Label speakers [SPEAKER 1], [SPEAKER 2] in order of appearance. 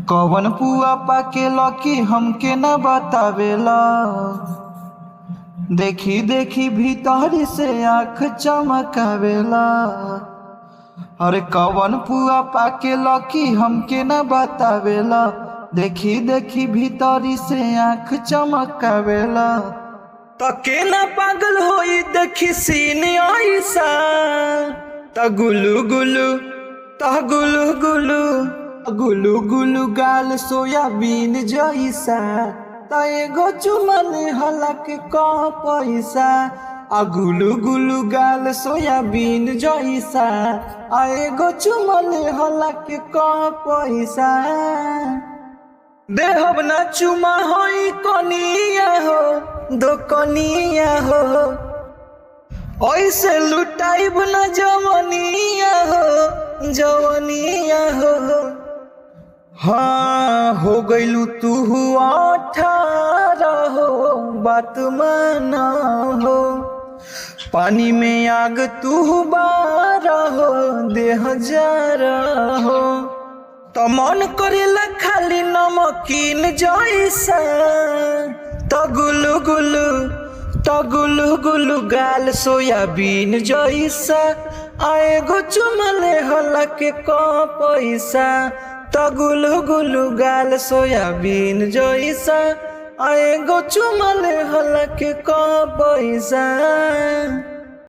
[SPEAKER 1] कवन पुआ पाकेला कि हमके न बतावेला। देखी देखी भीतर से आँख चमकावेला। अरे कवन पुआ पाकेला कि हमके न बतावेला। देखी देखी भीतर से आँख चमकावेला। तके न पागल होई देखी सीन ऐसा। त गुलू गुलू गुलू गुलू गाल सोयाबीन जैसा। त एगो चुमन हलक का पैसा। आ गुलू गुलू गाल सोयाबीन जैसा। आ एगो चुमन हलक का पैसा। देहब ना चुमा होई कनिया हो दो कनिया हो। ऐसे लुटाइब न जवनिया हो जवनिया हो। हाँ हो गइलू तू 18 हो बात माना हो। पानी में आग तू 12 हो देह जरा हो। तो मन करेला खाली नमकीन जैसा। तो गुलू गुलू गाल सोयाबीन जैसा। आएगो चुमले हलक का पैसा। तो गुलू गुलू गाल सोयाबीन जैसा। आएगो चुमले हलक का पैसा।